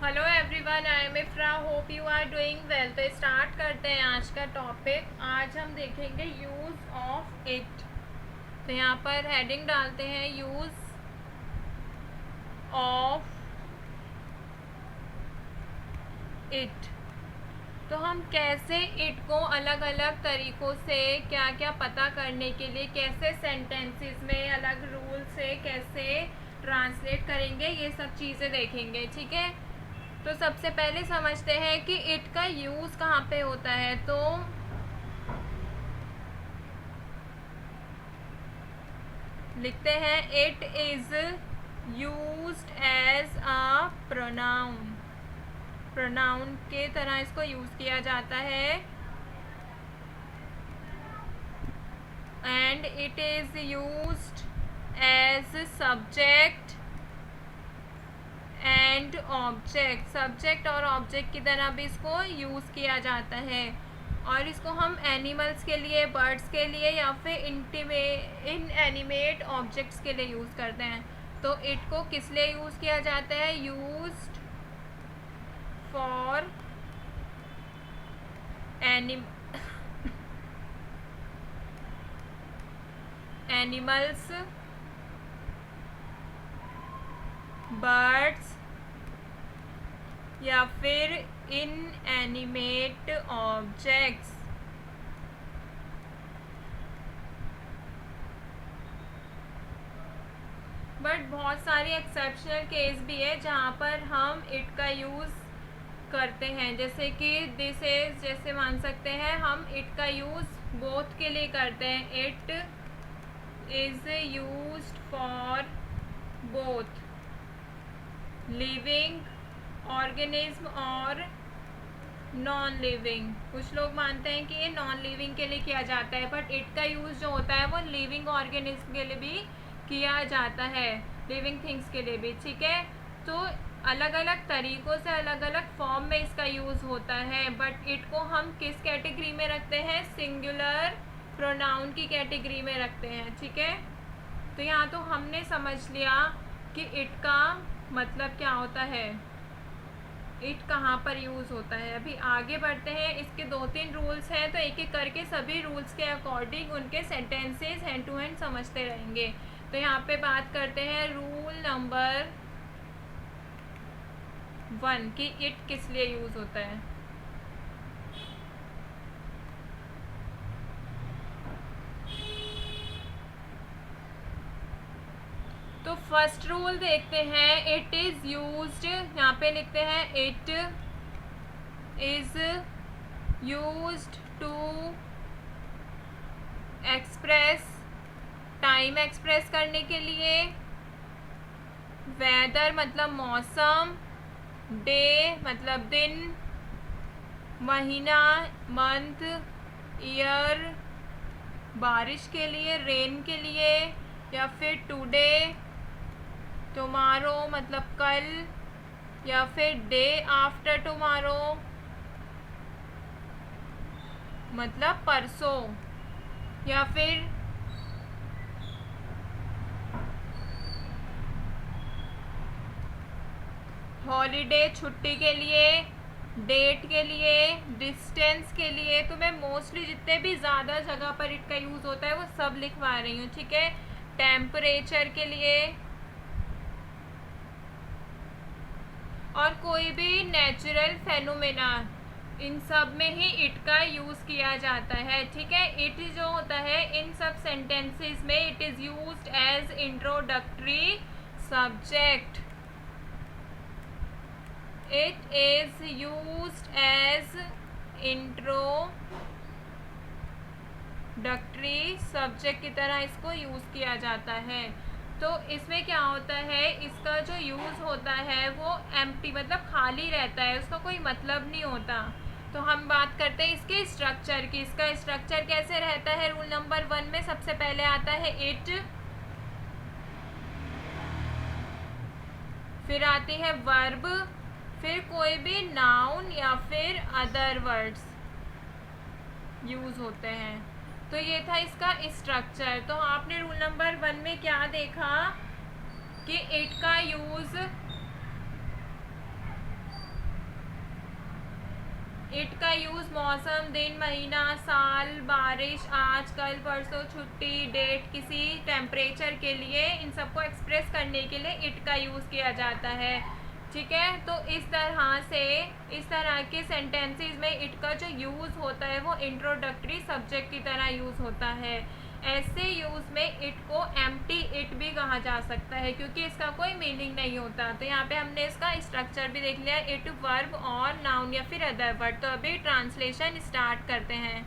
Hello everyone, I am Ifra. Hope you are doing well. तो start करते हैं आज का टॉपिक। आज हम देखेंगे यूज़ ऑफ इट। तो यहाँ पर हेडिंग डालते हैं यूज़ ऑफ इट। तो हम कैसे इट को अलग अलग तरीक़ों से क्या क्या पता करने के लिए कैसे सेंटेंसेस में अलग रूल से कैसे ट्रांसलेट करेंगे, ये सब चीज़ें देखेंगे। ठीक है, तो सबसे पहले समझते हैं कि इट का यूज़ कहाँ पे होता है। तो लिखते हैं it is used as a pronoun. Pronoun के तरह इसको यूज़ किया जाता है। And it is used as subject and object. Subject और ऑब्जेक्ट की तरह भी इसको यूज़ किया जाता है। और इसको हम एनिमल्स के लिए, बर्ड्स के लिए या फिर इनएनिमेट ऑब्जेक्ट्स के लिए यूज़ करते हैं। तो इट को किस लिए यूज़ किया जाता है? यूज्ड फॉर एनिमल्स, बर्ड्स या फिर इनएनिमेट ऑब्जेक्ट्स। बट बहुत सारी एक्सेप्शनल केस भी है जहाँ पर हम इट का यूज़ करते हैं, जैसे कि दिस इज, जैसे मान सकते हैं हम इट का यूज़ बोथ के लिए करते हैं। It is used for both living organism और नॉन लिविंग। कुछ लोग मानते हैं कि ये नॉन लिविंग के लिए किया जाता है, बट इट का यूज़ जो होता है वो लिविंग ऑर्गेनिज्म के लिए भी किया जाता है, लिविंग थिंग्स के लिए भी। ठीक है, तो अलग अलग तरीक़ों से अलग अलग फॉर्म में इसका यूज़ होता है। बट इट को हम किस कैटेगरी में रखते हैं? सिंगुलर प्रोनाउन की कैटेगरी में रखते हैं। ठीक है, तो यहाँ तो हमने समझ लिया कि इट का मतलब क्या होता है, इट कहाँ पर यूज़ होता है। अभी आगे बढ़ते हैं। इसके 2-3 रूल्स हैं, तो एक एक करके सभी रूल्स के अकॉर्डिंग उनके सेंटेंसेस हैंड टू हैंड समझते रहेंगे। तो यहाँ पे बात करते हैं रूल नंबर 1 कि इट किस लिए यूज़ होता है। तो फर्स्ट रूल देखते हैं। इट इज़ यूज्ड, यहाँ पे लिखते हैं it is used to express, time express करने के लिए, वेदर मतलब मौसम, डे मतलब दिन, महीना मंथ, ईयर बारिश के लिए, रेन के लिए, या फिर टुडे, टुमारो मतलब कल, या फिर डे आफ्टर टुमारो मतलब परसों, या फिर हॉलीडे छुट्टी के लिए, डेट के लिए, डिस्टेंस के लिए। तो मैं मोस्टली जितने भी ज़्यादा जगह पर इट का यूज़ होता है वो सब लिखवा रही हूँ। ठीक है, टेम्परेचर के लिए और कोई भी नेचुरल फेनोमेना, इन सब में ही इट का यूज़ किया जाता है। ठीक है, इट जो होता है इन सब सेंटेंसेस में it is used as introductory subject. It is used as introductory subject की तरह इसको यूज़ किया जाता है। तो इसमें क्या होता है, इसका जो यूज़ होता है वो एम्प्टी मतलब खाली रहता है, उसका कोई मतलब नहीं होता। तो हम बात करते हैं इसके स्ट्रक्चर की। इसका स्ट्रक्चर कैसे रहता है? रूल नंबर 1 में सबसे पहले आता है इट, फिर आती है वर्ब, फिर कोई भी नाउन या फिर अदर वर्ड्स यूज़ होते हैं। तो ये था इसका स्ट्रक्चर। तो आपने रूल नंबर 1 में क्या देखा कि इट का यूज़ इट का यूज मौसम, दिन, महीना, साल, बारिश, आज, कल, परसों, छुट्टी, डेट, किसी टेम्परेचर के लिए, इन सबको एक्सप्रेस करने के लिए इट का यूज किया जाता है। ठीक है, तो इस तरह के सेंटेंसेस में इट का जो यूज होता है वो इंट्रोडक्टरी सब्जेक्ट की तरह यूज होता है। ऐसे यूज में इट को एम्प्टी इट भी कहा जा सकता है क्योंकि इसका कोई मीनिंग नहीं होता। तो यहाँ पे हमने इसका स्ट्रक्चर भी देख लिया, इट वर्ब और नाउन या फिर अदर वर्ड। तो अभी ट्रांसलेशन स्टार्ट करते हैं।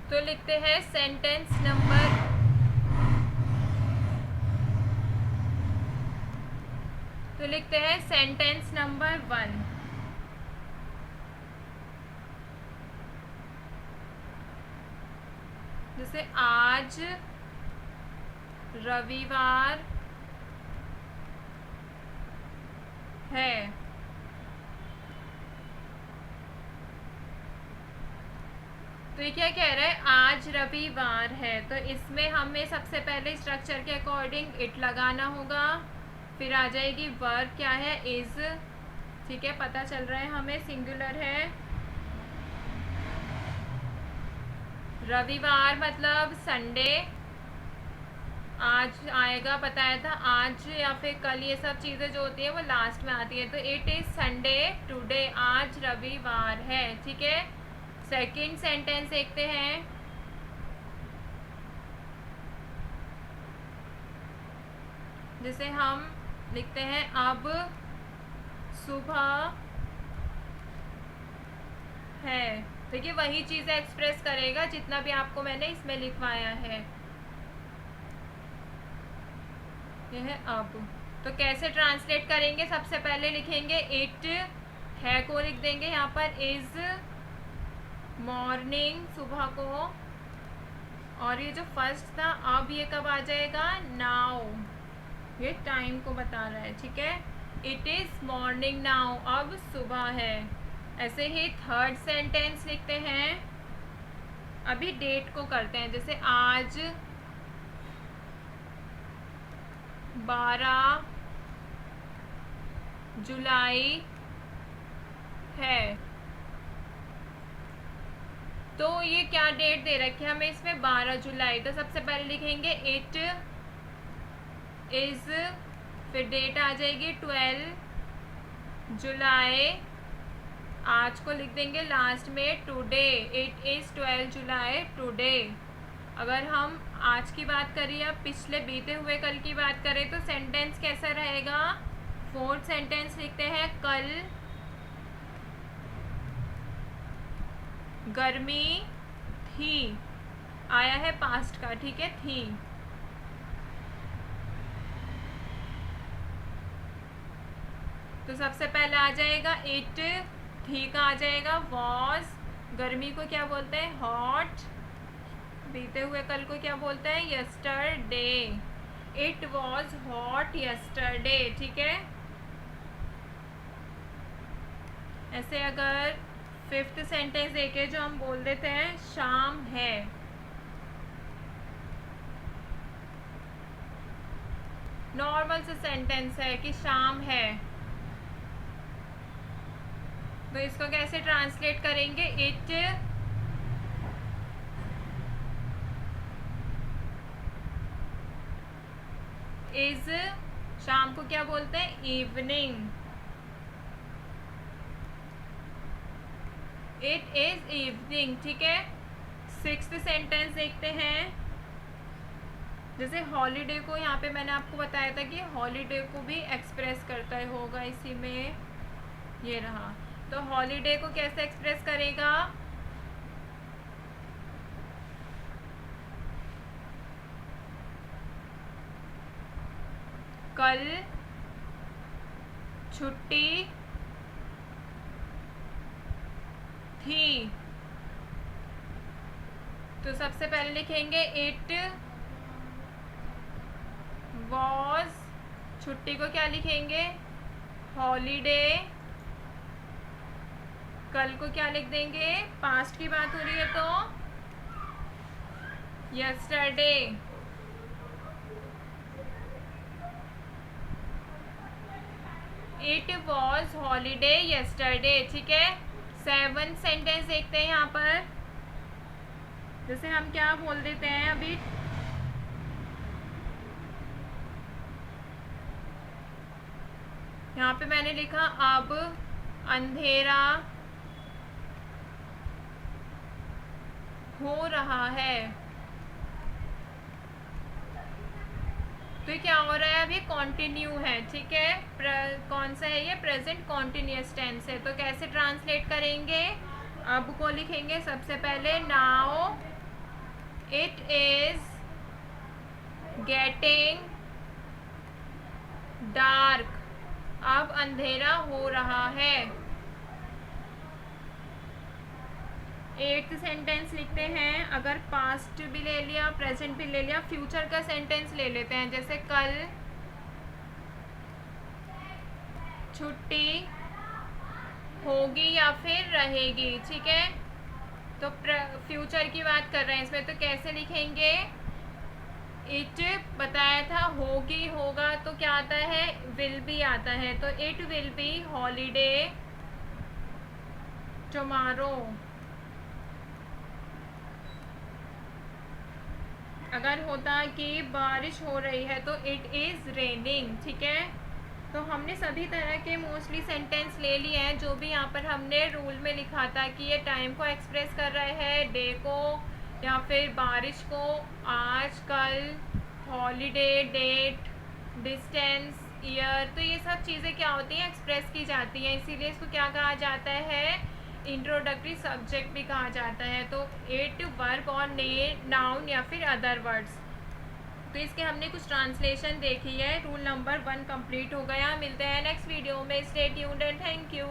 तो लिखते हैं सेंटेंस नंबर सेंटेंस नंबर 1। जैसे आज रविवार है। तो ये क्या कह रहा है, आज रविवार है। तो इसमें हमें सबसे पहले स्ट्रक्चर के अकॉर्डिंग इट लगाना होगा, फिर आ जाएगी वर्ब क्या है, इज। ठीक है, पता चल रहा है हमें सिंगुलर है। रविवार मतलब संडे, आज आएगा बताया था, आज या फिर कल, ये सब चीज़ें जो होती है वो लास्ट में आती है। तो इट इज़ संडे टुडे, आज रविवार है। ठीक है, सेकंड सेंटेंस देखते हैं। जिसे हम लिखते हैं अब सुबह है। देखिए वही चीज़ें एक्सप्रेस करेगा जितना भी आपको मैंने इसमें लिखवाया है। यह है अब। तो कैसे ट्रांसलेट करेंगे, सबसे पहले लिखेंगे इट है को लिख देंगे यहाँ पर, इज मॉर्निंग सुबह को, और ये जो फर्स्ट था अब ये कब आ जाएगा, नाउ, ये टाइम को बता रहा है। ठीक है, इट इज मॉर्निंग नाउ, अब सुबह है। ऐसे ही थर्ड सेंटेंस लिखते हैं, अभी डेट को करते हैं। जैसे आज 12 जुलाई है। तो ये क्या डेट दे रखी है हमें इसमें, 12 जुलाई। तो सबसे पहले लिखेंगे इट इज़, फिर डेट आ जाएगी 12 जुलाई, आज को लिख देंगे लास्ट में today, it is 12 July today. अगर हम आज की बात करें या पिछले बीते हुए कल की बात करें तो सेंटेंस कैसा रहेगा, फोर्थ सेंटेंस लिखते हैं, कल गर्मी थी, आया है पास्ट का, ठीक है, थी। तो सबसे पहले आ जाएगा इट, थी का आ जाएगा वॉज, गर्मी को क्या बोलते हैं, हॉट, बीते हुए कल को क्या बोलते हैं, yesterday. It was hot yesterday, ठीक है। ऐसे अगर फिफ्थ सेंटेंस देखे जो हम बोल देते हैं, शाम है, नॉर्मल से सेंटेंस है कि शाम है, तो इसको कैसे ट्रांसलेट करेंगे, इट इज, शाम को क्या बोलते हैं, इवनिंग, इट इज इवनिंग, ठीक है। सिक्स्थ सेंटेंस देखते हैं, जैसे हॉलीडे को यहाँ पे मैंने आपको बताया था कि हॉलीडे को भी एक्सप्रेस करता है, होगा इसी में, ये रहा। तो हॉलीडे को कैसे एक्सप्रेस करेगा, कल छुट्टी थी। तो सबसे पहले लिखेंगे इट वॉज, छुट्टी को क्या लिखेंगे, हॉलीडे, कल को क्या लिख देंगे, पास्ट की बात हो रही है तो yesterday. It was holiday yesterday, ठीक है। सेवन सेंटेंस देखते हैं यहाँ पर, जैसे हम क्या बोल देते हैं अभी, यहाँ पे मैंने लिखा अब अंधेरा हो रहा है, तो ये क्या हो रहा है, अभी कॉन्टिन्यू है, ठीक है। कौन सा है ये, प्रेजेंट कॉन्टिन्यूअस टेंस है। तो कैसे ट्रांसलेट करेंगे, अब को लिखेंगे सबसे पहले, now it is getting dark, अब अंधेरा हो रहा है। एट्थ सेंटेंस लिखते हैं, अगर पास्ट भी ले लिया, प्रेजेंट भी ले लिया, फ्यूचर का सेंटेंस ले लेते हैं, जैसे कल छुट्टी होगी या फिर रहेगी, ठीक है। तो फ्यूचर की बात कर रहे हैं इसमें, तो कैसे लिखेंगे, इट बताया था, होगी, होगा तो क्या आता है, विल बी आता है, तो it will be holiday tomorrow. अगर होता कि बारिश हो रही है तो इट इज़ रेनिंग, ठीक है। तो हमने सभी तरह के मोस्टली सेंटेंस ले लिए हैं, जो भी यहाँ पर हमने रूल में लिखा था कि ये टाइम को एक्सप्रेस कर रहे हैं, डे को या फिर बारिश को, आज, कल, हॉलीडे, डेट, डिस्टेंस, ईयर, तो ये सब चीज़ें क्या होती हैं, एक्सप्रेस की जाती हैं, इसीलिए इसको क्या कहा जाता है, इंट्रोडक्टरी सब्जेक्ट भी कहा जाता है। तो इट, वर्ब और नाउन या फिर अदर वर्ड्स। तो इसके हमने कुछ ट्रांसलेशन देखी है। रूल नंबर 1 कंप्लीट हो गया। मिलते हैं नेक्स्ट वीडियो में। Stay tuned and thank you.